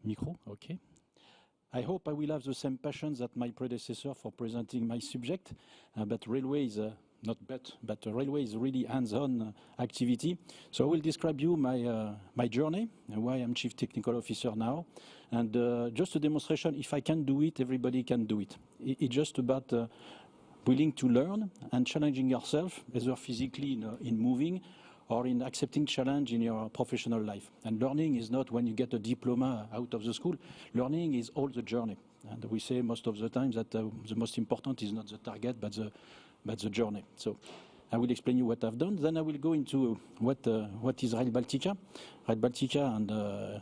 Micro, okay. I hope I will have the same passion that my predecessor for presenting my subject, but railway is railway is really hands-on activity. So I will describe you my journey and why I'm Chief Technical Officer now. And just a demonstration, if I can do it, everybody can do it. It's just about willing to learn and challenging yourself, either physically in moving or in accepting challenge in your professional life. And learning is not when you get a diploma out of the school. Learning is all the journey. And we say most of the time that the most important is not the target, but the journey. So I will explain you what I've done. Then I will go into what is Rail Baltica. Rail Baltica, and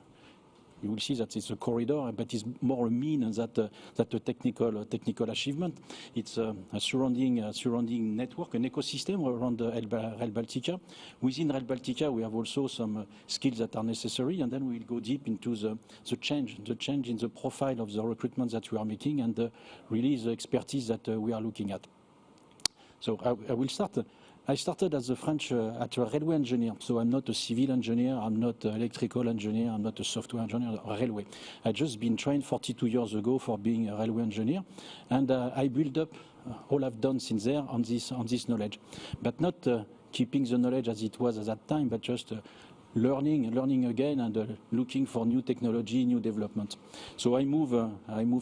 you will see that it's a corridor, but it's more a mean than a technical achievement. It's a surrounding network, an ecosystem around Rail Baltica. Within Rail Baltica, we have also some skills that are necessary, and then we'll go deep into the change in the profile of the recruitment that we are making, and really the expertise that we are looking at. So I will start. I started as a railway engineer, so I'm not a civil engineer, I'm not an electrical engineer, I'm not a software engineer, a railway. I just been trained 42 years ago for being a railway engineer, and I built up all I've done since there on this knowledge, but not keeping the knowledge as it was at that time, but just learning again and looking for new technology, new development. So I move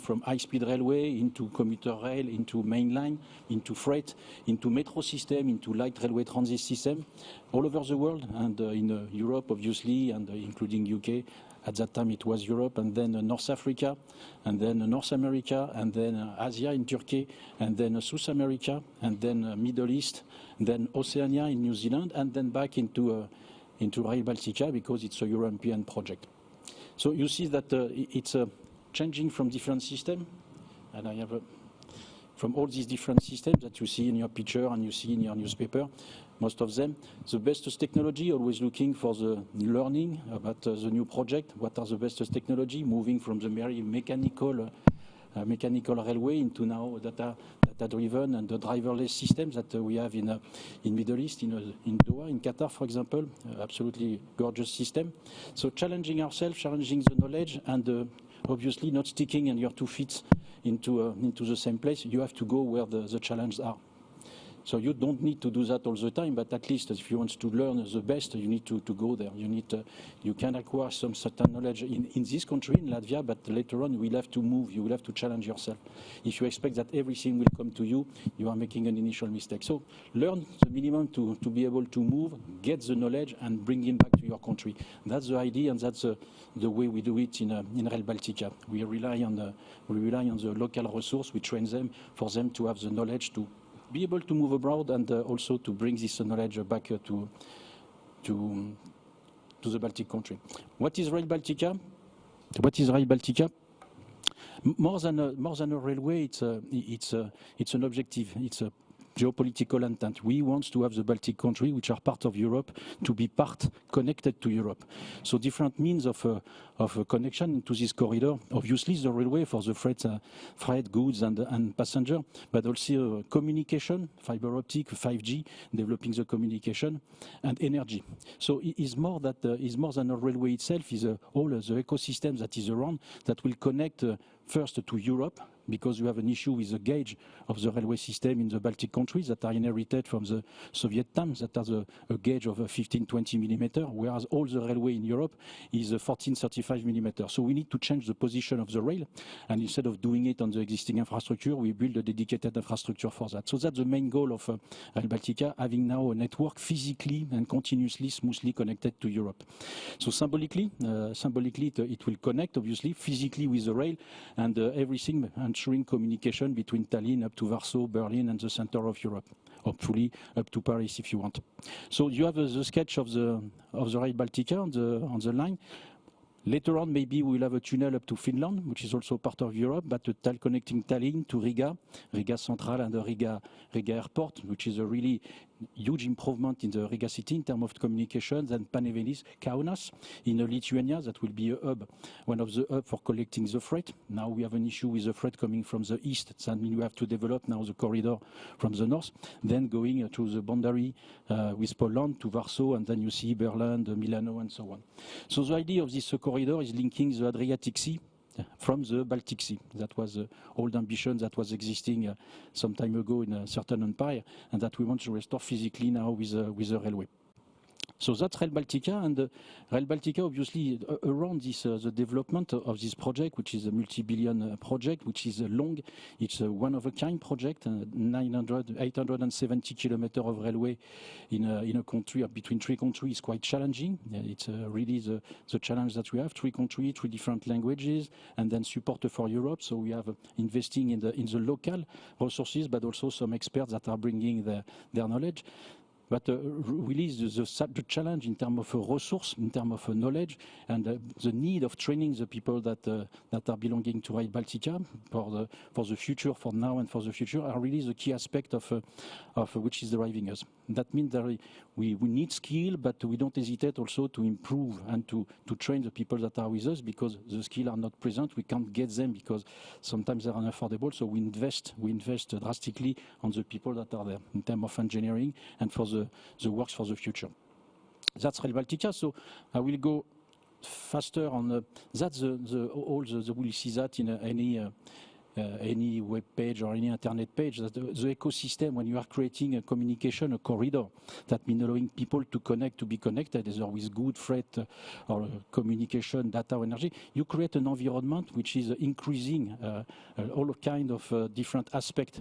from high-speed railway into commuter rail, into mainline, into freight, into metro system, into light railway transit system, all over the world, and in Europe, obviously, and including UK. At that time, it was Europe, and then North Africa, and then North America, and then Asia in Turkey, and then South America, and then Middle East, and then Oceania in New Zealand, and then back into Rail Baltica because it's a European project. So you see that it's changing from different systems, and I have from all these different systems that you see in your picture and you see in your newspaper, most of them, the best technology, always looking for the learning about the new project, what are the best technology, moving from the very mechanical railway into now data-driven and the driverless systems that we have in Middle East, in Doha, in Qatar, for example. Absolutely gorgeous system. So challenging ourselves, challenging the knowledge, and obviously not sticking in your 2 feet into the same place. You have to go where the challenges are. So you don't need to do that all the time, but at least if you want to learn the best, you need to go there. You can acquire some certain knowledge in this country, in Latvia, but later on you will have to move, you will have to challenge yourself. If you expect that everything will come to you, you are making an initial mistake. So learn the minimum to be able to move, get the knowledge, and bring it back to your country. That's the idea, and that's the way we do it in Rail Baltica. We rely on the local resource. We train them for them to have the knowledge to be able to move abroad, and also to bring this knowledge back to the Baltic country. What is Rail Baltica? What is Rail Baltica? More than a railway, it's an objective. It's a geopolitical intent. We want to have the Baltic country, which are part of Europe, to be part connected to Europe. So different means of connection into this corridor. Obviously, the railway for the freight goods and passenger, but also communication, fiber optic, 5G, developing the communication, and energy. So it is more than a railway itself. Is all the ecosystem that is around that will connect first to Europe, because you have an issue with the gauge of the railway system in the Baltic countries that are inherited from the Soviet times, that has a gauge of 15-20 millimeter, whereas all the railway in Europe is 14-35 millimeter. So we need to change the position of the rail, and instead of doing it on the existing infrastructure, we build a dedicated infrastructure for that. So that's the main goal of Rail Baltica, having now a network physically and continuously, smoothly connected to Europe. So symbolically, it will connect, obviously, physically with the rail, and everything, ensuring communication between Tallinn up to Warsaw, Berlin, and the center of Europe, hopefully up to Paris if you want. So you have the sketch of the Rail Baltica on the line. Later on, maybe we'll have a tunnel up to Finland, which is also part of Europe, but connecting Tallinn to Riga Central, and the Riga Airport, which is a really huge improvement in the Riga city in terms of communications, and Panevėžys, Kaunas in Lithuania, that will be a hub, one of the hubs for collecting the freight. Now we have an issue with the freight coming from the east, so that means we have to develop now the corridor from the north, then going to the boundary with Poland to Warsaw, and then you see Berlin, Milano, and so on. So the idea of this corridor is linking the Adriatic Sea from the Baltic Sea. That was the old ambition that was existing some time ago in a certain empire, and that we want to restore physically now with the railway. So that's Rail Baltica, and Rail Baltica, obviously, around this, the development of this project, which is a multi-billion project, which is long. It's a one-of-a-kind project, 870 kilometers of railway in a country between three countries is quite challenging. It's really the challenge that we have: three countries, three different languages, and then support for Europe. So we have investing in the local resources, but also some experts that are bringing their knowledge. But really the challenge in terms of resource, in terms of knowledge, and the need of training the people that are belonging to Rail Baltica for the future, for now and for the future, are really the key aspect of which is driving us. That means that we need skill, but we don't hesitate also to improve and to train the people that are with us, because the skills are not present. We can't get them because sometimes they are unaffordable. So we invest drastically on the people that are there in terms of engineering and for the works for the future. That's Rail Baltica. So I will go faster on that's we'll see that in any web page or any internet page, that the ecosystem, when you are creating a communication, a corridor, that means allowing people to connect, to be connected, either with good freight or communication, data, or energy, you create an environment which is increasing all kind of different aspects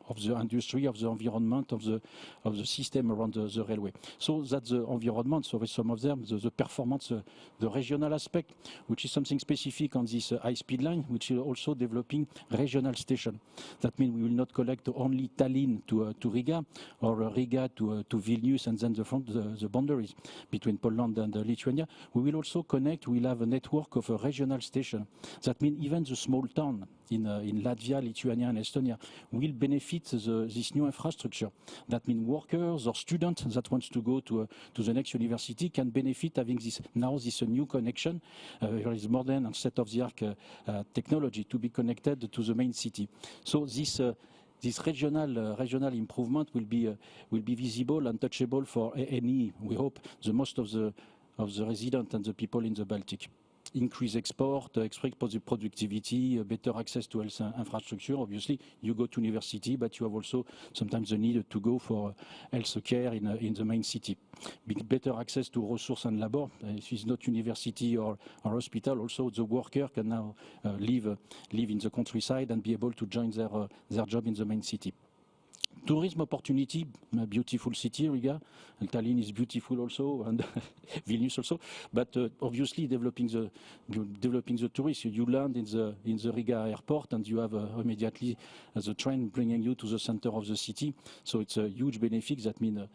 of the industry, of the environment, of the system around the railway. So that's the environment. So with some of them, the performance, the regional aspect, which is something specific on this high-speed line, which is also developing regional station. That means we will not collect only Tallinn to Riga, or Riga to Vilnius, and then the boundaries between Poland and Lithuania. We will also connect. We'll have a network of a regional station. That means even the small town in Latvia, Lithuania, and Estonia will benefit this new infrastructure. That means workers or students that wants to go to the next university can benefit having this new connection. There is modern and state-of-the-art technology to be connected to the main city. So this regional improvement will be visible and touchable for any, we hope, the most of the residents and the people in the Baltic. Increase export, productivity, better access to health infrastructure. Obviously, you go to university, but you have also sometimes the need to go for health care in the main city. Better access to resource and labor. If it's not university or hospital, also the worker can now live in the countryside and be able to join their job in the main city. Tourism opportunity, a beautiful city, Riga, and Tallinn is beautiful also, and Vilnius also. But obviously, developing the tourists, you land in the Riga airport, and you have immediately the train bringing you to the center of the city. So it's a huge benefit. That means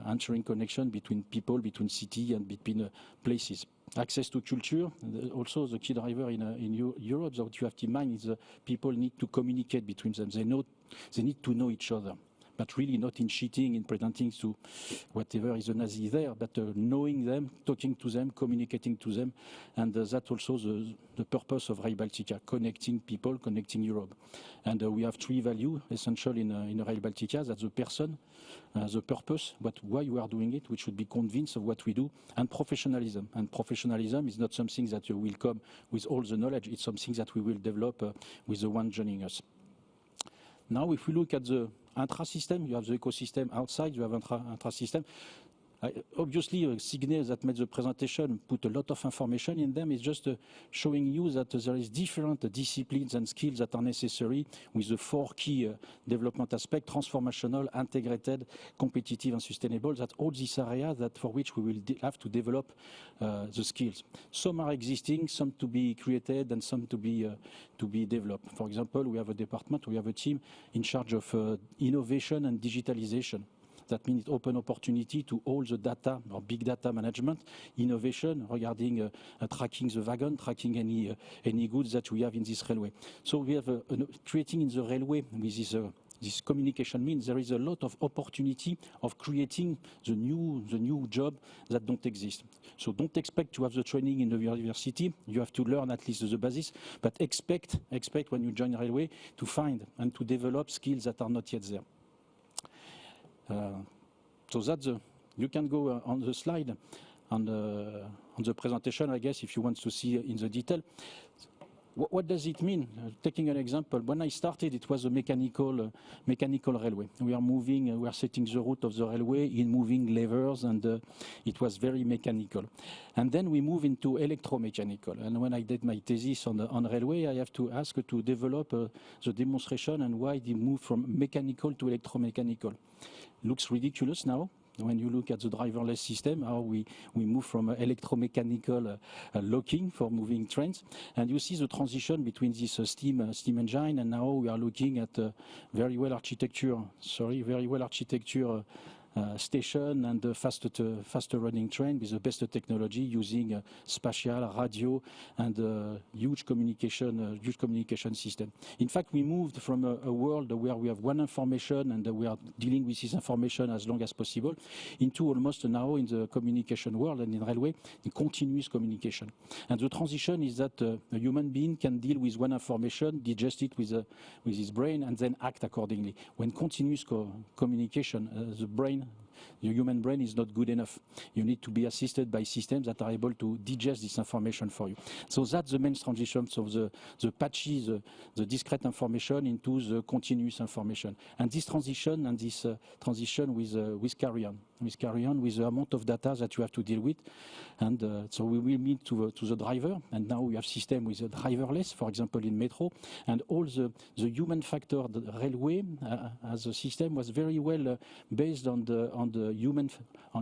entering connection between people, between city, and between places. Access to culture, also the key driver in Europe. So what you have to mind is people need to communicate between them. They need to know each other, but really not in cheating, in pretending to whatever is a Nazi there, but knowing them, talking to them, communicating to them, and that's also the purpose of Rail Baltica: connecting people, connecting Europe. And we have three values essential in Rail Baltica: that's the person, the purpose, why you are doing it, we should be convinced of what we do, and professionalism. And professionalism is not something that will come with all the knowledge; it's something that we will develop with the one joining us. Now, if we look at the intra-system, you have the ecosystem outside, you have intra-system. Obviously, Signe that made the presentation put a lot of information in them. It's just showing you that there is different disciplines and skills that are necessary with the four key development aspects: transformational, integrated, competitive, and sustainable. That's all these areas that for which we will have to develop the skills. Some are existing, some to be created, and some to be developed. For example, we have a department, we have a team in charge of innovation and digitalization. That means open opportunity to all the data or big data management, innovation regarding tracking the wagon, tracking any goods that we have in this railway. So we have creating in the railway with this this communication means there is a lot of opportunity of creating the new job that don't exist. So don't expect to have the training in the university. You have to learn at least the basis, but expect when you join railway to find and to develop skills that are not yet there. So that's you can go on the slide on the presentation, I guess, if you want to see in the detail. What does it mean? Taking an example, when I started, it was a mechanical railway. We are setting the route of the railway in moving levers, and it was very mechanical. And then we move into electromechanical. And when I did my thesis on railway, I have to ask to develop the demonstration and why they move from mechanical to electromechanical. Looks ridiculous now. When you look at the driverless system, how we move from electromechanical locking for moving trains, and you see the transition between this steam engine, and now we are looking at very well architecture station and a faster running train with the best technology using spatial, radio, and huge communication system. In fact, we moved from a world where we have one information and we are dealing with this information as long as possible into almost now in the communication world and in railway, in continuous communication. And the transition is that a human being can deal with one information, digest it with his brain, and then act accordingly. When continuous communication, the human brain is not good enough. You need to be assisted by systems that are able to digest this information for you. So that's the main transition of the patchy, the discrete information into the continuous information. And this transition with carry-on, with the amount of data that you have to deal with. And so we will meet to the driver. And now we have system with a driverless, for example, in metro. And all the human factor, the railway as a system was very well based on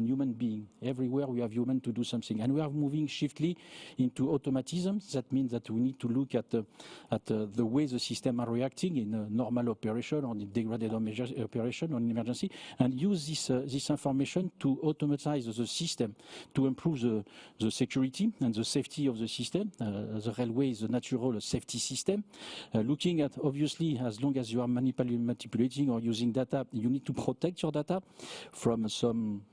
human being. Everywhere we have human to do something, and we are moving swiftly into automatism. That means that we need to look at the way the system are reacting in a normal operation or in degraded operation or in emergency, and use this information to automatize the system to improve the security and the safety of the system. The railway is a natural safety system. Looking at, obviously, as long as you are manipulating or using data, you need to protect your data from some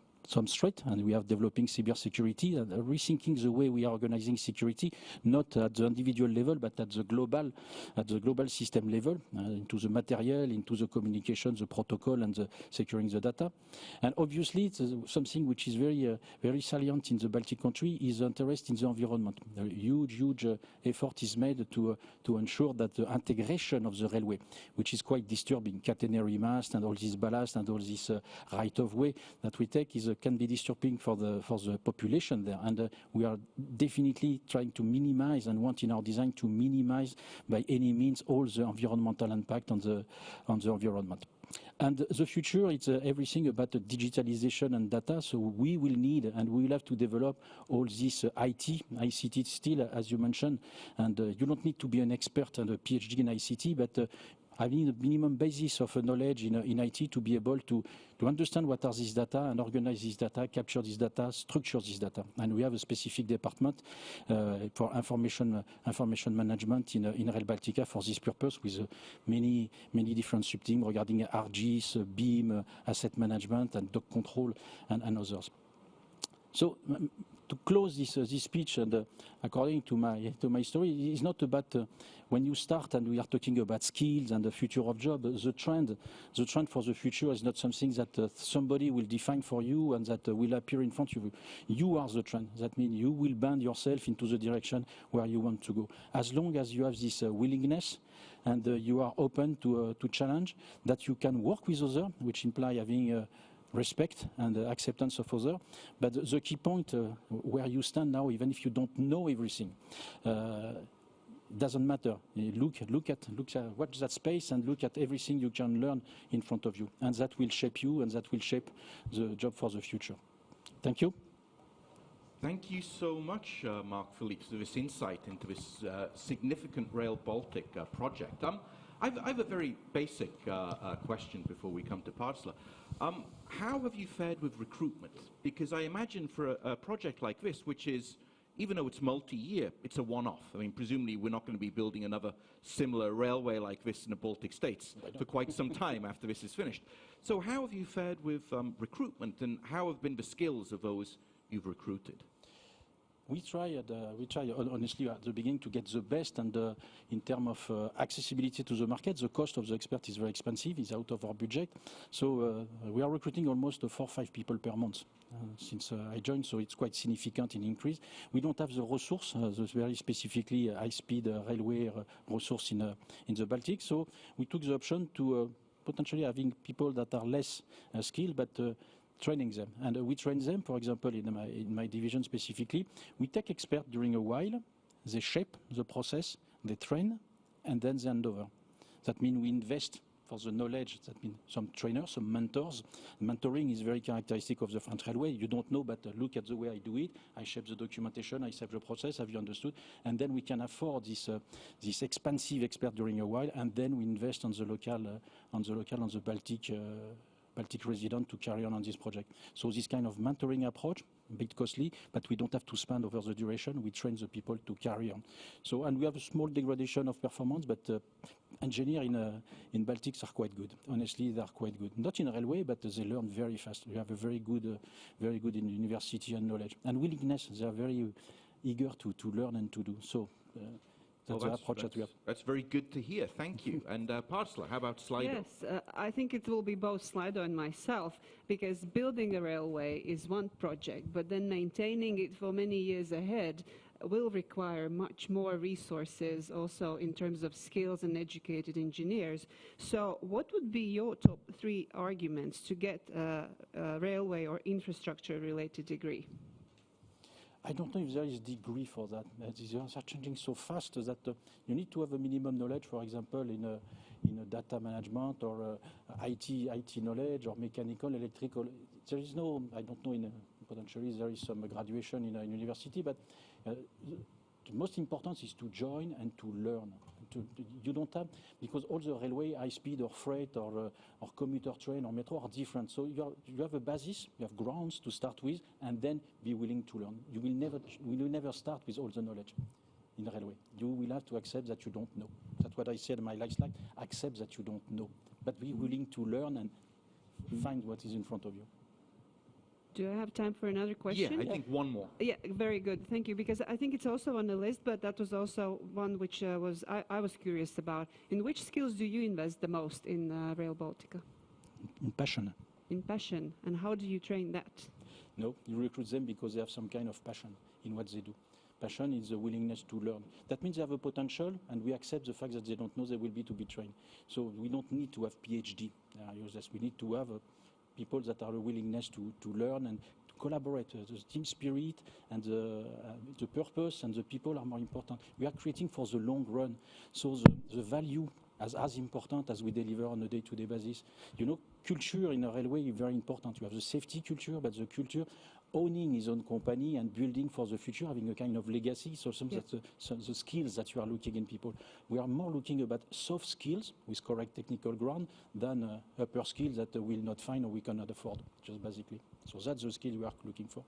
threat, and we are developing cybersecurity and rethinking the way we are organizing security, not at the individual level, but at the global system level, into the material, into the communication, the protocol, and the securing the data. And obviously, it's something which is very salient in the Baltic country is interest in the environment. A huge effort is made to ensure that the integration of the railway, which is quite disturbing, catenary mast and all this ballast and all this right of way that we take can be disturbing for the population there, and we are definitely trying to minimize and want in our design to minimize by any means all the environmental impact on the environment. And the future, it's everything about the digitalization and data. So we will need and we will have to develop all this ICT still, as you mentioned. And you don't need to be an expert and a PhD in ICT, but having a minimum basis of knowledge in IT to be able to understand what are these data and organize this data, capture this data, structure this data. And we have a specific department for information management in Rail Baltica for this purpose, with many different subteams regarding ArcGIS, BIM, asset management, and dock control, and others. So to close this speech, and according to my story, it's not about when you start and we are talking about skills and the future of job. The trend for the future is not something that somebody will define for you and that will appear in front of you. You are the trend. That means you will bend yourself into the direction where you want to go. As long as you have this willingness and you are open to challenge, that you can work with others, which imply having respect and acceptance of others. But the key point where you stand now, even if you don't know everything, doesn't matter. Look at watch that space and look at everything you can learn in front of you, and that will shape you and that will shape the job for the future. Thank you. Thank you so much, Marc-Philippe, for this insight into this significant Rail Baltic project. I have a very basic question before we come to Parcela. How have you fared with recruitment? Because I imagine for a project like this, which is even though it's multi-year, it's a one-off. I mean, presumably we're not going to be building another similar railway like this in the Baltic states for quite some time after this is finished. So how have you fared with recruitment, and how have been the skills of those you've recruited? We try honestly at the beginning to get the best, and in terms of accessibility to the market, the cost of the expert is very expensive, is out of our budget. So we are recruiting almost 4 or 5 people per month since I joined, so it's quite significant in increase. We don't have the resource, the very specifically high-speed railway resource in the Baltic, so we took the option to potentially having people that are less skilled, but training them. And we train them, for example, in my division specifically. We take experts during a while, they shape the process, they train, and then they hand over. That means we invest for the knowledge. That means some trainers, some mentors. Mentoring is very characteristic of the French Railway. You don't know, but look at the way I do it. I shape the documentation, I shape the process, have you understood? And then we can afford this expensive expert during a while, and then we invest on the Baltic resident to carry on this project. So this kind of mentoring approach, a bit costly, but we don't have to spend over the duration. We train the people to carry on. So, and we have a small degradation of performance, but engineers in Baltics are quite good. Honestly, they are quite good. Not in railway, but they learn very fast. We have a very good in university and knowledge. And willingness, they are very eager to learn and to do. So that's the approach that we have. That's very good to hear. Thank you. And Partsla, how about Slido? Yes, I think it will be both Slido and myself, because building a railway is one project, but then maintaining it for many years ahead will require much more resources, also in terms of skills and educated engineers. So what would be your top 3 arguments to get a railway or infrastructure-related degree? I don't know if there is degree for that. These are changing so fast that you need to have a minimum knowledge, for example, in a data management or IT knowledge or mechanical, electrical. There is no, I don't know, potentially there is some graduation in a university, but the most important is to join and to learn. You don't have, because all the railway, high speed or freight or commuter train or metro are different. So you have a basis, you have grounds to start with, and then be willing to learn. You will never start with all the knowledge in railway. You will have to accept that you don't know. That's what I said in my last slide. Accept that you don't know, but be willing to learn and find what is in front of you. Do I have time for another question? Yeah, I think one more. Yeah, very good. Thank you. Because I think it's also on the list, but that was also one which I was curious about. In which skills do you invest the most in Rail Baltica? In passion. In passion. And how do you train that? No, you recruit them because they have some kind of passion in what they do. Passion is the willingness to learn. That means they have a potential, and we accept the fact that they don't know they will be to be trained. So we don't need to have PhD. We need to have people that are a willingness to learn and to collaborate. The team spirit and the purpose and the people are more important. We are creating for the long run. So the value as important as we deliver on a day-to-day basis. You know, culture in a railway is very important. You have the safety culture, but the culture owning his own company and building for the future, having a kind of legacy. So the skills that you are looking in people. We are more looking about soft skills with correct technical ground than upper skills that we'll not find or we cannot afford, just basically. So that's the skill we are looking for.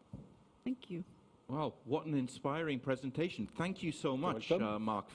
Thank you. Wow, what an inspiring presentation. Thank you so much, Mark.